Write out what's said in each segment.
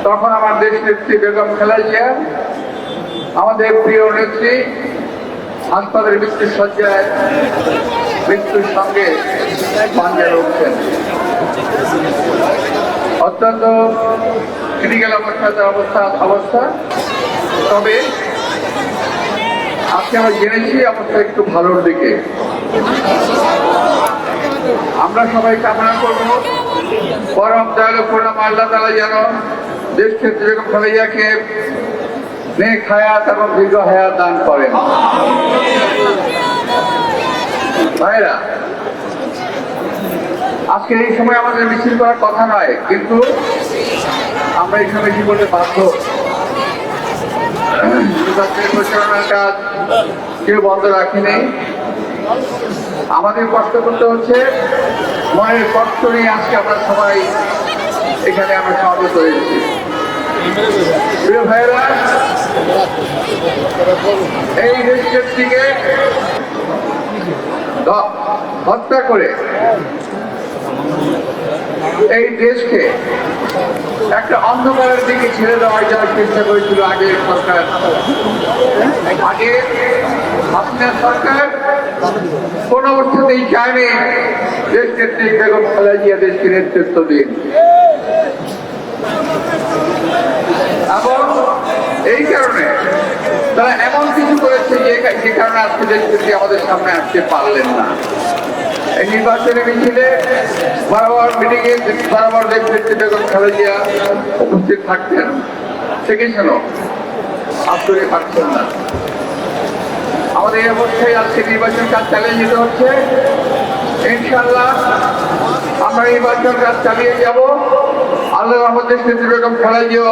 তখন আমার দেশ নেত্রী বেগম খালেদা জিয়া আমাদের প্রিয় নেত্রী হাসপাতালের মৃত্যুর শয্যায় মৃত্যুর সঙ্গে পাঞ্জা লড়ছেন। অত্যন্ত ক্রিটিক্যাল অবস্থা। তবে আজকে আমরা জেনেছি অবস্থা একটু ভালোর দিকে। আমরা সবাই কামনা করব পরম দয়ালু পূর্ণাম আল্লাহ তাআলা যেন দেশ নেত্রী বেগম খালেদা জিয়াকে নেক হায়াত এবং দীর্ঘ হায়াত দান করেন। ভাইরা, আজকে এই সময় আমাদের মিছিল করার কথা নয়, কিন্তু আমরা এই সময় মিছিল করতে বাধ্য। পরিচালনার কাজ কেউ বন্ধ রাখিনি। আমাদের কষ্ট করতে হচ্ছে, মনের কষ্ট নিয়ে আজকে আমরা সবাই এখানে আমরা সমবেত হয়েছি। প্রিয় ভাইরা, এই দেশের দিকে হত্যা করে এই দেশকে একটা অন্ধকারের দিকে ছেড়ে দেওয়ার জন্য চেষ্টা করেছিল আগের সরকার। আগে হাসিনা সরকার কোন অবস্থাতেই চায়নি দেশ নেত্রী বেগম খালেদা জিয়া দেশকে নেতৃত্ব দিন, এবং এই কারণে তারা এমন কিছু করেছে যে কারণে আজকে দেশ নেত্রী আমাদের সামনে আসতে পারলেন না। এই নির্বাচনের মিছিলে বরাবর মিটিংয়ে বরাবর দেশ নেত্রী বেগম খালেদা জিয়া উপস্থিত থাকতেন, সেখানে আসলে পারছেন না। আমাদের এই অবস্থায় আজকে নির্বাচন কাজ চালিয়ে যেতে হচ্ছে। ইনশাআল্লাহ আমরা নির্বাচন কাজ চালিয়ে যাব। আল্লাহ আমাদের নেত্রী বেগম খালেদা জিয়া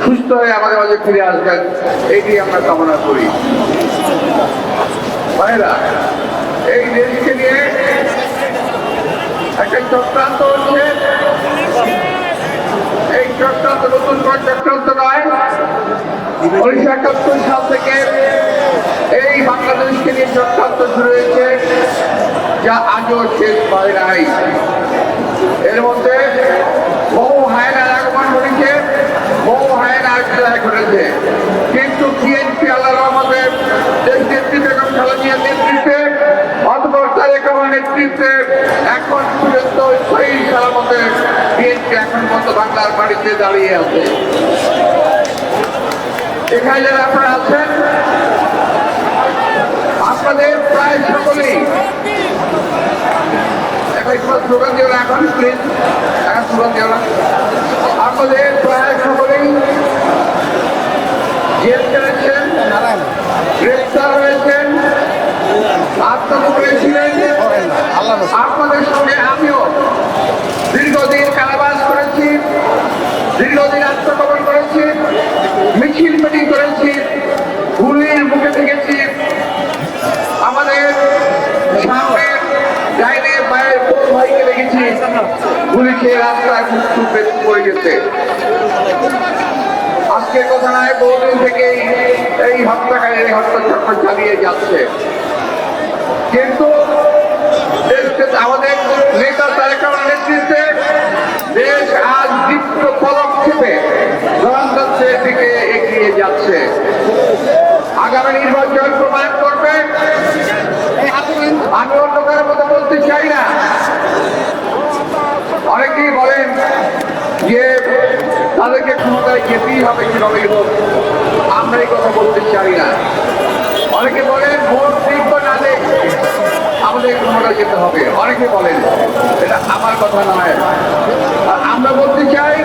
সুস্থ হয়ে আমাদের মাঝে ফিরে আসবেন, এইটি আমরা কামনা করি। ভাইরা, এই দেশকে নিয়ে একটা চক্রান্ত হচ্ছে। এই চক্রান্ত নতুন কোন চক্রান্ত নয়। 1971 সাল থেকে এই বাংলাদেশকে নিয়ে চক্রান্ত শুরু হয়েছে, যা আজও শেষ হয় নাই। এর মধ্যে বহু হায়নার আগমন ঘটেছে, বহু হায়নার বিদায় ঘটেছে, কিন্তু বিএনপি আল্লাহর রহমতে দেশ নেত্রী বেগম খালেদা জিয়ার নেতৃত্বে অথবা তারেক রহমানের নেতৃত্বে এখন পর্যন্ত সহি সালামতে বিএনপি এখন পর্যন্ত বাংলার বাড়িতে দাঁড়িয়ে আছে। এখানে যারা আপনারা আছেন, আপনাদের প্রায় সকলেই স্লোগান দিও না, এখন প্লিজ এখন স্লোগান দিও না। আপনাদের প্রায় সকলেই জেল কেটেছেন, গ্রেফতার হয়েছেন, আত্মগোপনে ছিলেন। আপনাদের সঙ্গে আমিও দীর্ঘদিন কারাবাস করেছি, দীর্ঘদিন আত্মগোপন করেছি, মিছিল মিটিং করেছি, গুলির মুখে থেকেছি। আমাদের সামনে ডাইনে বাইরের বহু ভাইকে দেখেছি গুলি খেয়ে রাস্তায় মৃত্যু পড়ে গেছে। আজকের কথা নয়, বহুদিন থেকেই এই হত্যাকারী হত্যাচক্র চালিয়ে যাচ্ছে। কিন্তু আমাদের নেতা তারেক রহমানের নেতৃত্বে দেশ আজ দীপ্ত পদক্ষেপে গণতন্ত্রের দিকে এগিয়ে যাচ্ছে। আগামী নির্বাচন প্রমাণ করবে। আমি অন্য কারোর মতো বলতে চাই না। অনেকেই বলেন যে তাদেরকে ক্ষমতায় যেতেই হবে কিভাবে, আমরা এই কথা বলতে চাই না। অনেকে বলেন ভোট দিক না দেখ আমাদের ক্ষমতায় যেতে হবে, অনেকে বলেন, এটা আমার কথা নয়। আর আমরা বলতে চাই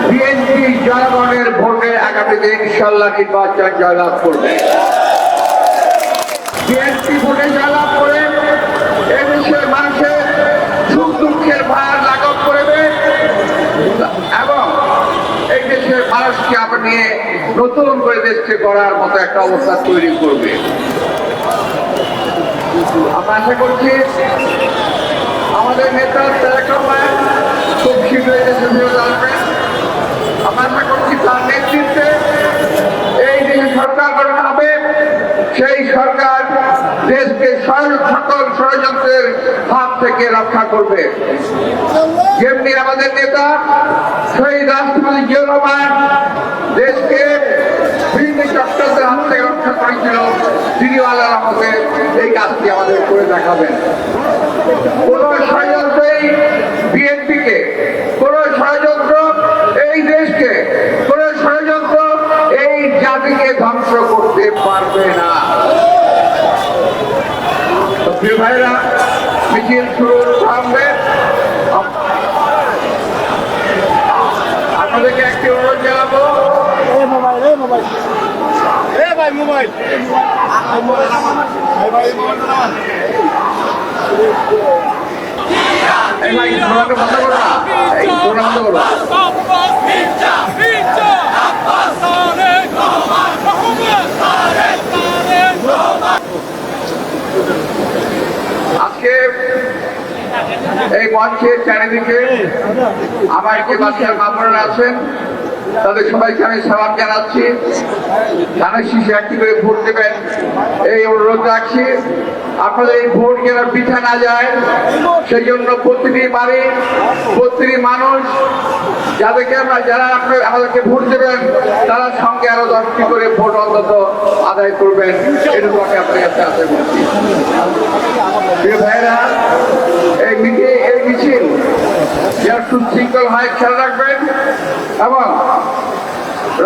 বিএনপি জনগণের ভোটে আগামীতে ইনশাআল্লাহ নির্বাচন জয়লাভ করবে। বিএনপি ভোটে জয়লাভ করে এদেশের মানুষের সুখ দুঃখের ভার লাঘব করবে এবং এই দেশের মানুষকে আবার নিয়ে নতুন করে দেশকে গড়ার মতো একটা অবস্থা তৈরি করবে। আমরা আশা করছি আমাদের নেতা তারেক রহমান খুব শীঘ্রই দেশে ফিরে আসবেন। আমরা আশা করছি তার নেতৃত্বে এই দেশে সরকার গঠন হবে। সেই সরকার দেশকে সকল ষড়যন্ত্রের হাত থেকে জাতিকে রক্ষা করবে। যেমনি আমাদের নেতা শহীদ রাষ্ট্রপতি জিয়াউর রহমান দেশকে বিভিন্ন চক্রান্তের হাত থেকে রক্ষা করেছিল, তিনি আল্লাহর রহমতে এই কাজটি আমাদের করে দেখাবেন। কোন ষড়যন্ত্রই বিএনপিকে, কোন ষড়যন্ত্র এই দেশকে, কোন ষড়যন্ত্র এই জাতিকে ধ্বংস করতে পারবে না। তো প্রিয় ভাইরা, মিছিল শুরু হবে। আপনাদেরকে একটি অনুরোধ জানাবো, বন্ধ করো না, বন্ধ করো। আজকে এই মঞ্চের চারিদিকে আমার যে বাচ্চার মামুরা আছেন, তাদের সবাইকে আমি সালাম জানাচ্ছি। ধানের শীষে একটি করে ভোট দেবেন এই অনুরোধ রাখছি। আপনাদের এই ভোট যেন বৃথা না যায়, সেই জন্য প্রতিটি বাড়ি, প্রতিটি মানুষ যাদেরকে যারা আমাদেরকে ভোট দেবেন, তারা সঙ্গে আরো 10টি করে ভোট অন্তত আদায় করবেন, এটুকু আমি আপনার কাছে আশা করছি। প্রিয় ভাইরা, এই মিছিল যারা সুশৃঙ্খল হয় খেয়াল রাখবেন, এবং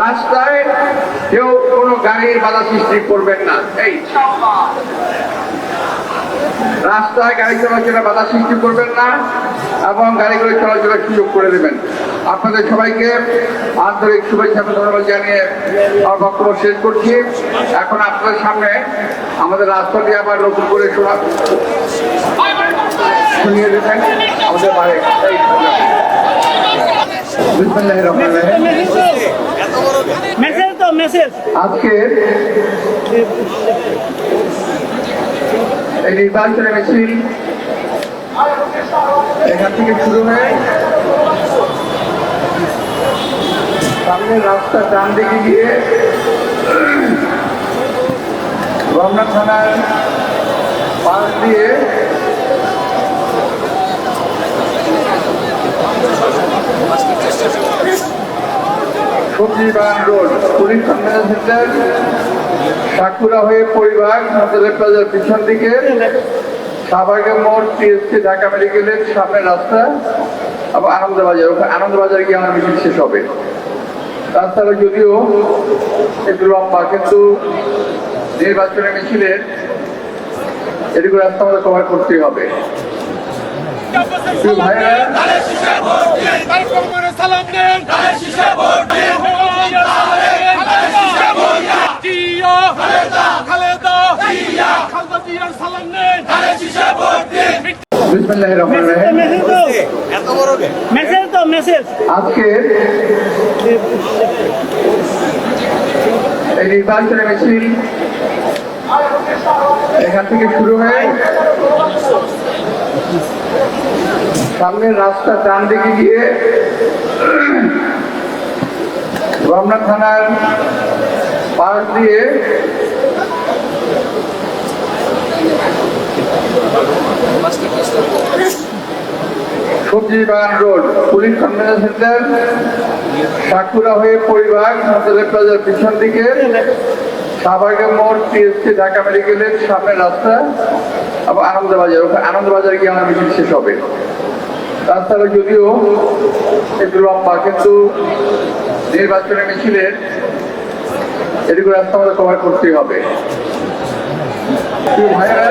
রাস্তায় কেউ কোনো গাড়ির বাধা সৃষ্টি করবেন না। এই রাস্তায় গাড়ি চলাচলে বাধা সৃষ্টি করবেন না এবং গাড়িগুলো চলাচলের সুযোগ করে দেবেন। আপনাদের সবাইকে আন্তরিক শুভেচ্ছা ধন্যবাদ জানিয়ে আমার বক্তব্য শেষ করছি। এখন আপনাদের সামনে আমাদের রাস্তাটি আবার নতুন করে শুনিয়ে দেবেন আমাদের বাড়ি। আজকে এই নির্বাচনের মিছিল এখান থেকে শুরু হয়ে সামনে রাস্তা ডান দিকে গিয়ে রমনা থানার পাশ দিয়ে সবজি বাগান road, police convention centre, sakura হয়ে পরিবার মন্ত্রী প্লাজার পিছন দিকে, শাহবাগের মোড়, টিএসসি ঢাকা মেডিকেলের সামনে রাস্তা, আবার আনন্দবাজার, ওখানে আনন্দবাজারে গিয়ে আমার মিছিল শেষ হবে। রাস্তাটা যদিও একটু লম্বা, কিন্তু নির্বাচনের মিছিলের এটুকু রাস্তা আমাদের কভার করতেই হবে। ভাইরা, আজকে এই নির্বাচনের মিছিল এখান থেকে শুরু হয়ে সামনের রাস্তা ডান দিকে গিয়ে রমনা থানার পাশ দিয়ে সবজি বাগান road, police convention centre, sakura হয়ে পরিবার মন্ত্রী প্লাজার পিছন দিকে, শাহবাগের মোড়, টিএসসি ঢাকা মেডিকেলের সামনে রাস্তা, আবার আনন্দবাজার, ওখানে আনন্দবাজারে গিয়ে আমার মিছিল শেষ হবে। রাস্তাটা যদিও একটু লম্বা, কিন্তু নির্বাচনের মিছিলের এটুকু রাস্তা আমাদের কভার করতেই হবে। ভাইরা,